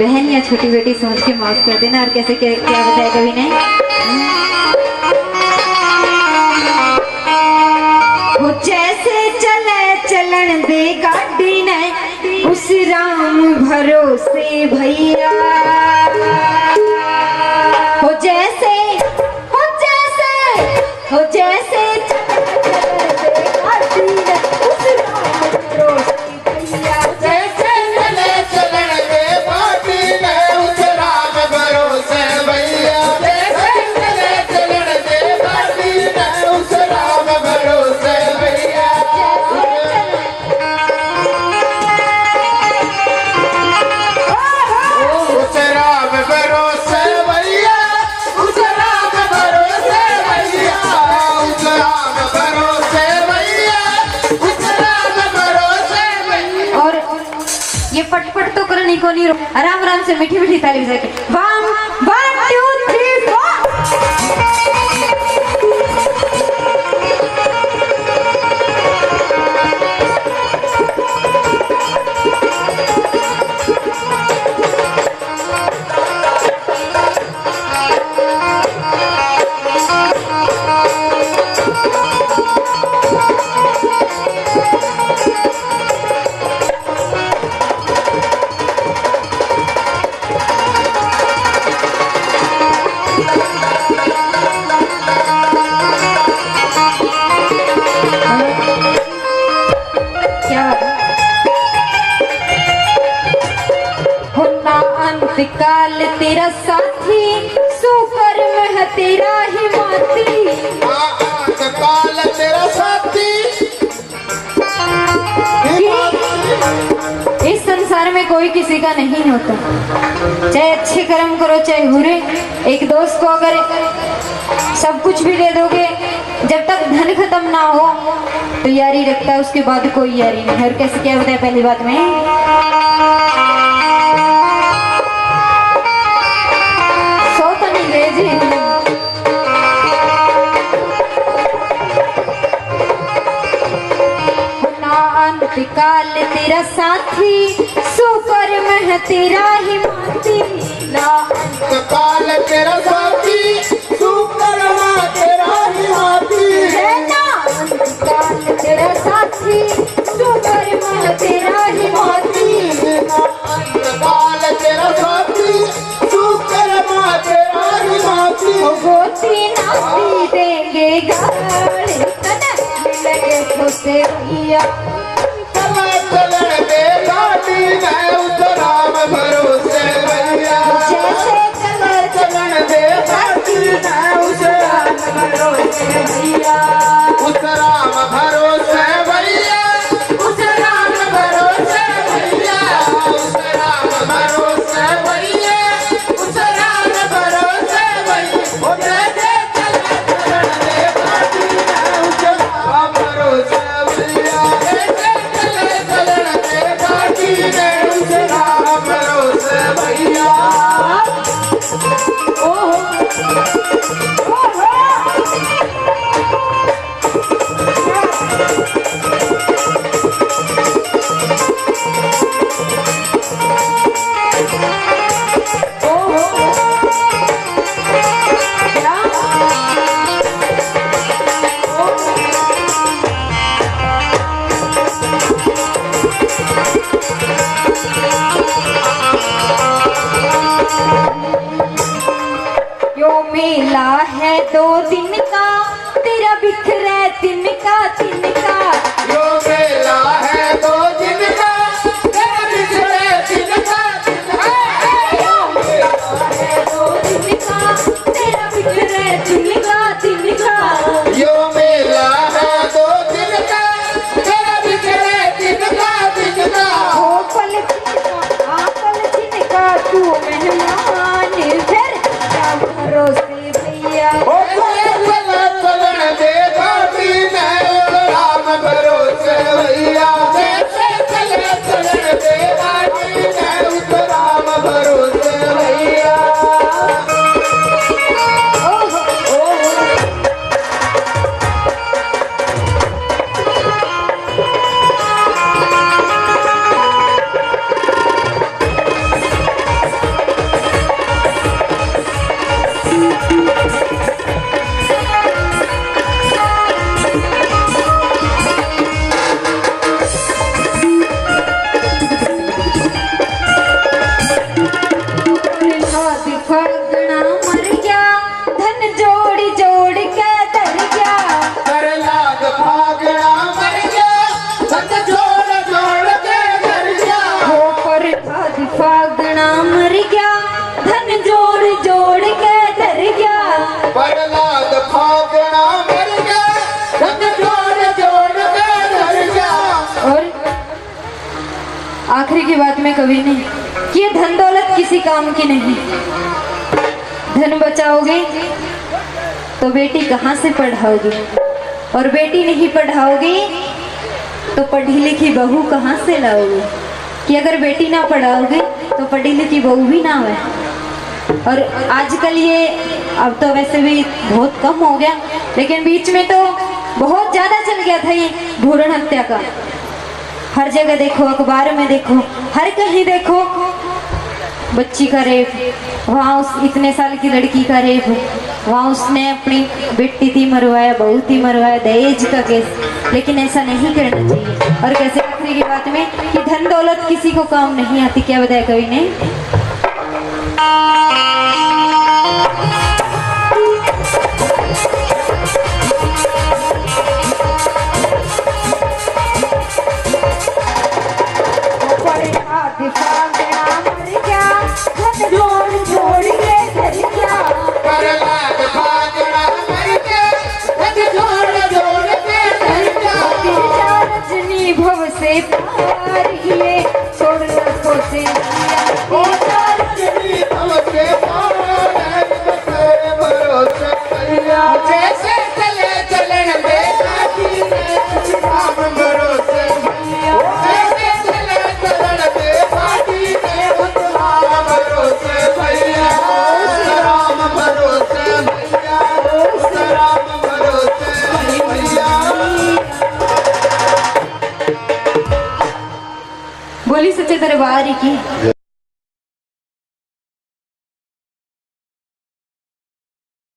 बहन या छोटी बेटी सोच के माफ कर देना। और कैसे क्या बताया कभी ने वो जैसे चले चलन दे गाड़ी ने उस राम भरोसे भैया। हो जैसे पटपट तो करनी को नहीं, आराम आराम से मीठी मीठी ताली बजा के 1 2 3 काल तेरा साथी सुकर्म है तेरा ही माती। काल तेरा साथी इस संसार में कोई किसी का नहीं होता, चाहे अच्छे कर्म करो चाहे बुरे। एक दोस्त को अगर सब कुछ भी दे दोगे, जब तक धन खत्म ना हो तो यारी रखता है, उसके बाद कोई यारी नहीं। और कैसे क्या बताया पहली बात में काल तेरा साथी सुकर्म है तेरा ही माती। काल तेरा साथी सुकर्म तेरा ही माती। काल तेरा साथी सुकर्म है तेरा ही माती। काल तेरा साथी सुकर्म तेरा ही माती। गोती नाती देंगे गाड़ी लगे खुशे भैया। चलन दे गाड़ी में उस राम भरोसे भैया। जैसे चलन दे गाड़ी में उस राम भरोसे भैया। उस राम भरोसे भैया। उस राम भरोसे भैया। उस राम भरोसे भैया। उस राम भरोसे भैया। वो जैसे चलन दे गाड़ी में उस राम भरोसे भैया। मेला है 2 दिन का तेरा बिखरे तिनका तिनका। यो मेला है 2 दिन का तेरा बिखरे तिनका तिनका। यो मेला है 2 दिन का तेरा बिखरे तिनका तिनका। यो मेला है 2 दिन का तेरा बिखरे तिनका तिनका। हो पल तिनका तू मेहमान फिर क्या भरोसे भैया। चलन दे गाड़ी में राम भरोसे भैया। चलन दे गाड़ी में उस राम भरोसे भैया। भागना मर गया, धन जोड़ जोड़ के धर गया। प्रहलाद भागना मर गया, धन जोड़ जोड़ के धर गया। और आखिरी की बात में कवि ने कि ये धन दौलत किसी काम की नहीं। धन बचाओगे तो बेटी कहाँ से पढ़ाओगे, और बेटी नहीं पढ़ाओगे तो पढ़ी लिखी बहू कहाँ से लाओगे। कि अगर बेटी ना पढ़ाओगे तो पढ़ी लिखी बहू भी ना हो। और आजकल ये अब तो वैसे भी बहुत कम हो गया, लेकिन बीच में तो बहुत ज़्यादा चल गया था ये भ्रूण हत्या का। हर जगह देखो, अखबार में देखो, हर कहीं देखो बच्ची का रेप, वहाँ उस इतने साल की लड़की का रेप, वहाँ उसने अपनी बेटी थी मरवाया, बहू थी मरवाया, दहेज का केस। लेकिन ऐसा नहीं करना चाहिए। और कैसे आखिरी की बात में कि धन दौलत किसी को काम नहीं आती। क्या बताया कवि ने? प्रहलाद भागना मर गया, धन जोड़ जोड़ के धर गया। रजनी भव से पार किए, छोड़ना सोचे ओ रजनी भव से पार, तेरे भरोसे भैया। जैसे चले चलन बेटी राम भरोसे भैया। जैसे चले चलन बेटी राम भरोसे भैया। राम भरोसे भैया, राम भरोसे भैया। बोली सच्चे दरबार की।